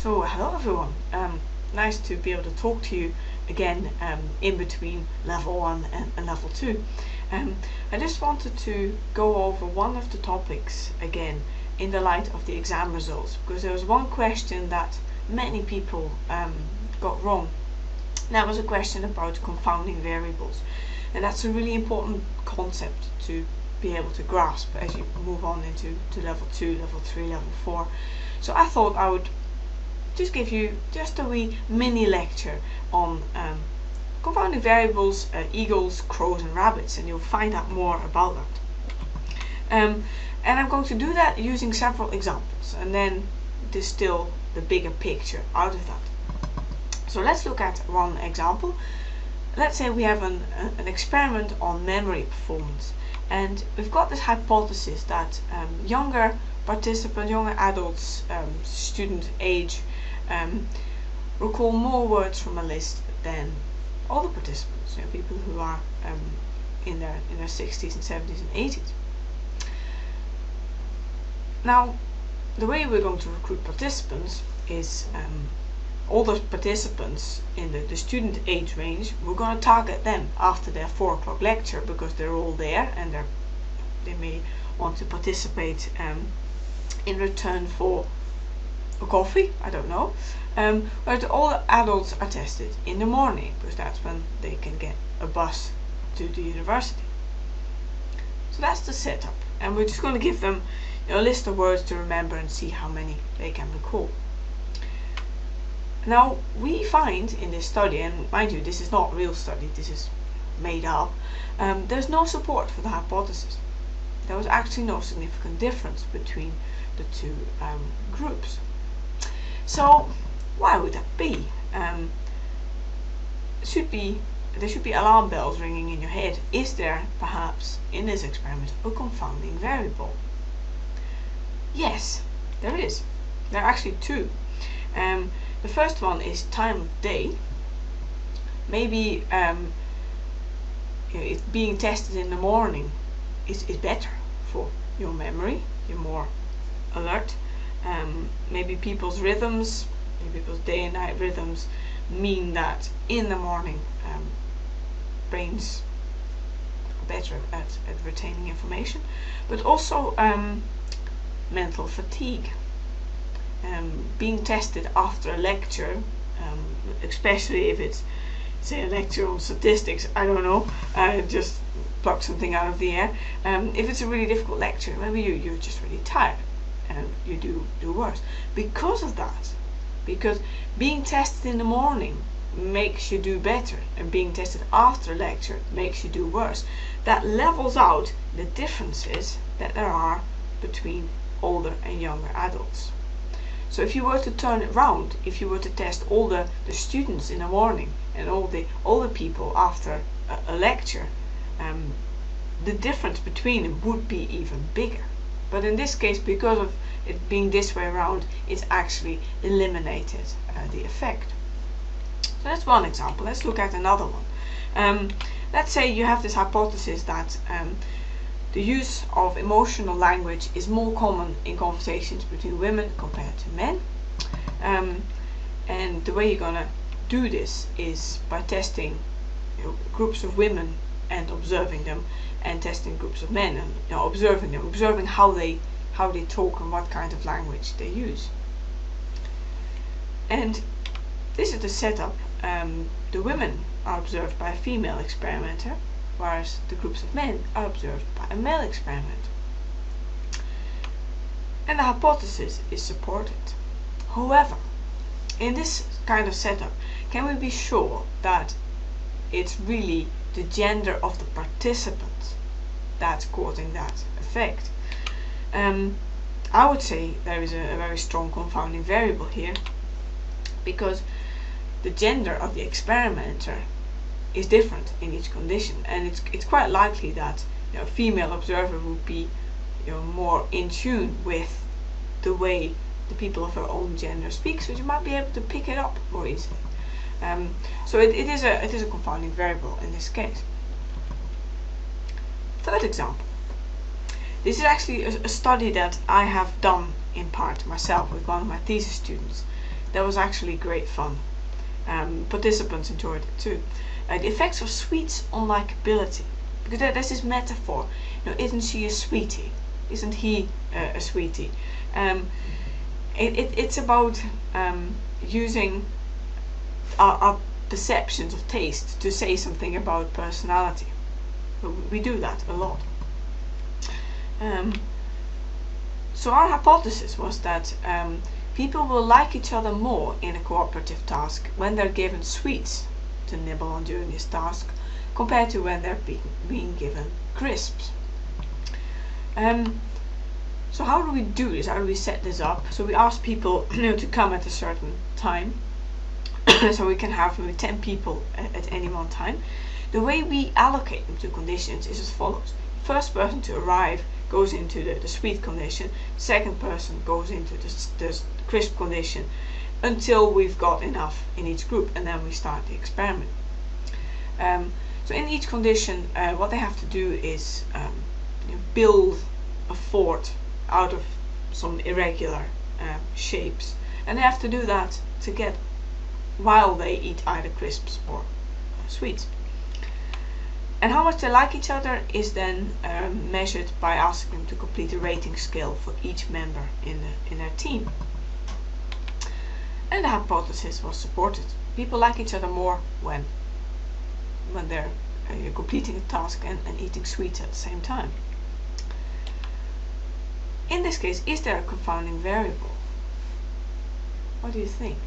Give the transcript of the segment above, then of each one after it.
So hello everyone, nice to be able to talk to you again in between level 1 and level 2. I just wanted to go over one of the topics again in the light of the exam results, because there was one question that many people got wrong. That was a question about confounding variables, and that's a really important concept to be able to grasp as you move on into level 2, level 3, level 4. So I thought I would just give you just a wee mini lecture on confounding variables, eagles, crows and rabbits, and you'll find out more about that. And I'm going to do that using several examples and then distill the bigger picture out of that. So let's look at one example. Let's say we have an experiment on memory performance, and we've got this hypothesis that younger participants, younger adults, student age, recall more words from a list than older participants, people who are in their 60s and 70s and 80s. Now, the way we're going to recruit participants is older participants in the student age range. We're going to target them after their 4 o'clock lecture because they're all there and they may want to participate in return for a coffee, I don't know. But all the adults are tested in the morning because that's when they can get a bus to the university. So that's the setup, and we're just going to give them a list of words to remember and see how many they can recall. Now we find in this study, and mind you, this is not a real study, this is made up, there's no support for the hypothesis. There was actually no significant difference between the two groups. So why would that be? There should be alarm bells ringing in your head. Is there perhaps in this experiment a confounding variable? Yes, there is. There are actually two. The first one is time of day. Maybe it being tested in the morning is better for your memory. You're more alert. Maybe people's rhythms, maybe people's day and night rhythms mean that in the morning brains are better at retaining information, but also mental fatigue. Being tested after a lecture, especially if it's, say, a lecture on statistics, I don't know, just pluck something out of the air. If it's a really difficult lecture, maybe you're just really tired and you do worse because of that. Because being tested in the morning makes you do better, and being tested after a lecture makes you do worse. That levels out the differences that there are between older and younger adults. So if you were to turn it round, if you were to test all the students in the morning and all the older people after a lecture, the difference between them would be even bigger. But in this case, because of it being this way around, it's actually eliminated the effect. So that's one example. Let's look at another one. Let's say you have this hypothesis that the use of emotional language is more common in conversations between women compared to men. And the way you're going to do this is by testing groups of women and observing them, and testing groups of men and observing them, observing how they talk and what kind of language they use. And this is the setup. The women are observed by a female experimenter, whereas the groups of men are observed by a male experimenter. And the hypothesis is supported. However, in this kind of setup, can we be sure that it's really the gender of the participants that's causing that effect? I would say there is a very strong confounding variable here, because the gender of the experimenter is different in each condition, and it's quite likely that a female observer would be more in tune with the way the people of her own gender speak, so you might be able to pick it up more easily. So it is a confounding variable in this case. Third example. This is actually a study that I have done in part myself with one of my thesis students. that was actually great fun. Participants enjoyed it too. The effects of sweets on likability, because there's this metaphor. Isn't she a sweetie? Isn't he a sweetie? It's about using our perceptions of taste to say something about personality. We do that a lot. So our hypothesis was that people will like each other more in a cooperative task when they're given sweets to nibble on during this task, compared to when they're being given crisps. So how do we do this? How do we set this up? So we ask people to come at a certain time. So we can have maybe 10 people at any one time. The way we allocate them to conditions is as follows. First person to arrive goes into the sweet condition. Second person goes into the crisp condition until we've got enough in each group, and then we start the experiment. So in each condition, what they have to do is build a fort out of some irregular shapes, and they have to do that together while they eat either crisps or sweets. And how much they like each other is then measured by asking them to complete a rating scale for each member in their team. And the hypothesis was supported. People like each other more when they're completing a task and eating sweets at the same time. In this case, is there a confounding variable? What do you think?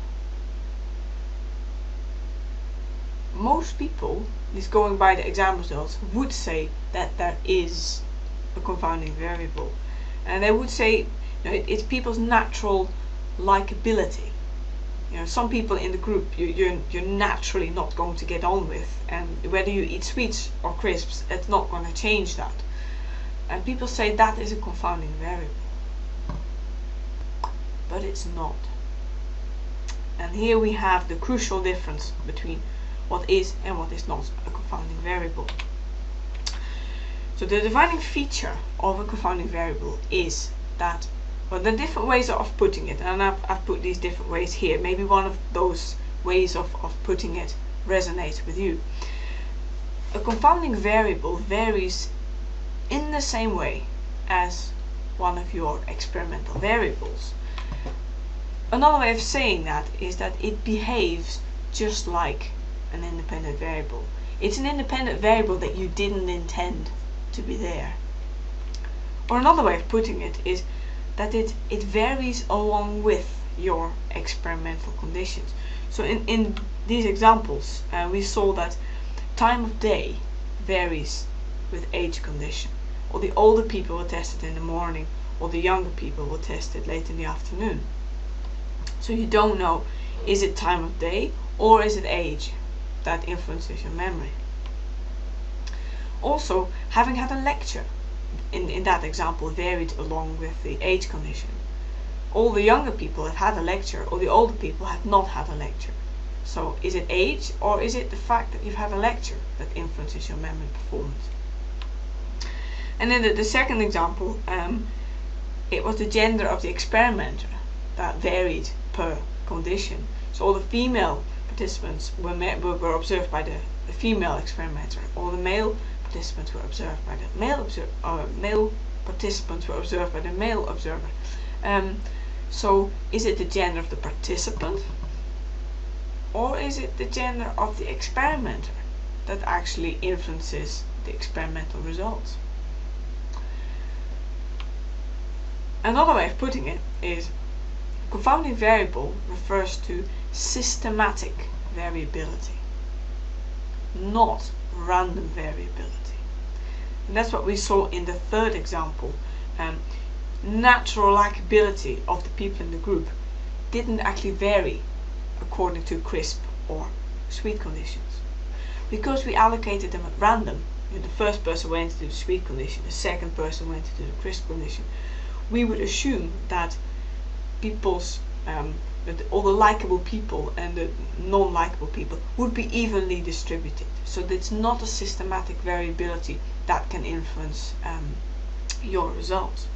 Most people, just going by the exam results, would say that there is a confounding variable, and they would say it's people's natural likability. Some people in the group you're naturally not going to get on with, and whether you eat sweets or crisps, it's not going to change that. And people say that is a confounding variable, but it's not. And here we have the crucial difference between what is and what is not a confounding variable. So the defining feature of a confounding variable is that, well, there are different ways of putting it, and I've put these different ways here. Maybe one of those ways of putting it resonates with you. A confounding variable varies in the same way as one of your experimental variables. Another way of saying that is that it behaves just like an independent variable. It's an independent variable that you didn't intend to be there. Or another way of putting it is that it varies along with your experimental conditions. So in these examples, we saw that time of day varies with age condition. Or the older people were tested in the morning, or the younger people were tested late in the afternoon. So you don't know, is it time of day or is it age that influences your memory. Also, having had a lecture in that example varied along with the age condition. All the younger people have had a lecture, or the older people have not had a lecture. So is it age, or is it the fact that you've had a lecture that influences your memory performance? And in the second example, it was the gender of the experimenter that varied per condition. So all the female participants were observed by the female experimenter. All the male participants were observed by the male participants were observed by the male observer. So is it the gender of the participant, or is it the gender of the experimenter that actually influences the experimental results? Another way of putting it is confounding variable refers to systematic variability, not random variability. And that's what we saw in the third example. Natural likability of the people in the group didn't actually vary according to crisp or sweet conditions, because we allocated them at random. The first person went into the sweet condition, the second person went into the crisp condition. We would assume that people's all the likable people and the non-likable people would be evenly distributed. So it's not a systematic variability that can influence your results.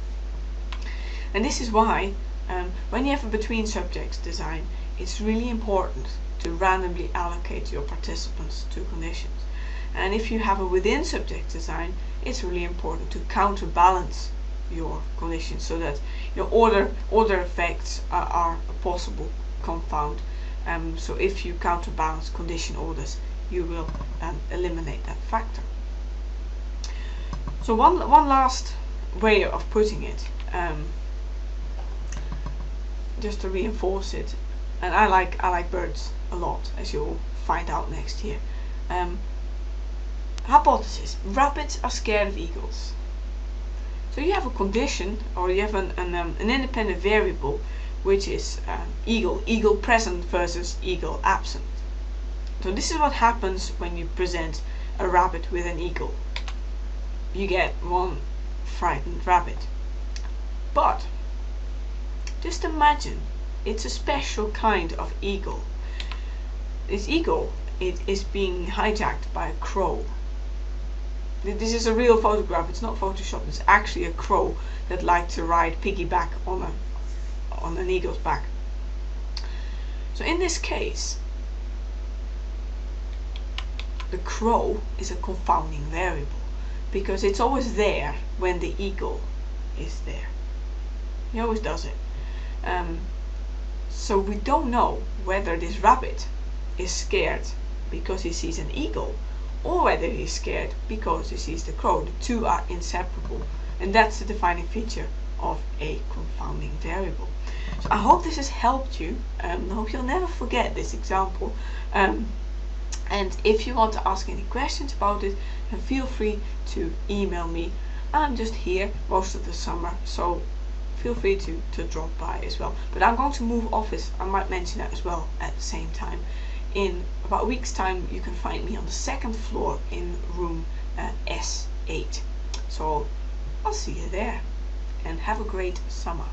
And this is why when you have a between subjects design, it's really important to randomly allocate your participants to conditions. And if you have a within subject design, it's really important to counterbalance your conditions so that your order effects are a possible confound. So if you counterbalance condition orders, you will eliminate that factor. So one last way of putting it, just to reinforce it, and I like birds a lot, as you'll find out next year. Hypothesis: rabbits are scared of eagles. So you have a condition, or you have an independent variable, which is eagle present versus eagle absent. So this is what happens when you present a rabbit with an eagle. You get one frightened rabbit. But just imagine it's a special kind of eagle. This eagle, it is being hijacked by a crow. This is a real photograph, it's not Photoshop, it's actually a crow that liked to ride piggyback on an eagle's back. So in this case, the crow is a confounding variable, because it's always there when the eagle is there. He always does it. So we don't know whether this rabbit is scared because he sees an eagle, or whether he's scared because he sees the crow. The two are inseparable, and that's the defining feature of a confounding variable. So I hope this has helped you. I hope you'll never forget this example. And if you want to ask any questions about it, then feel free to email me. I'm just here most of the summer, so feel free to drop by as well. But I'm going to move office, I might mention that as well at the same time. In about a week's time, you can find me on the 2nd floor in room S8. So I'll see you there, and have a great summer.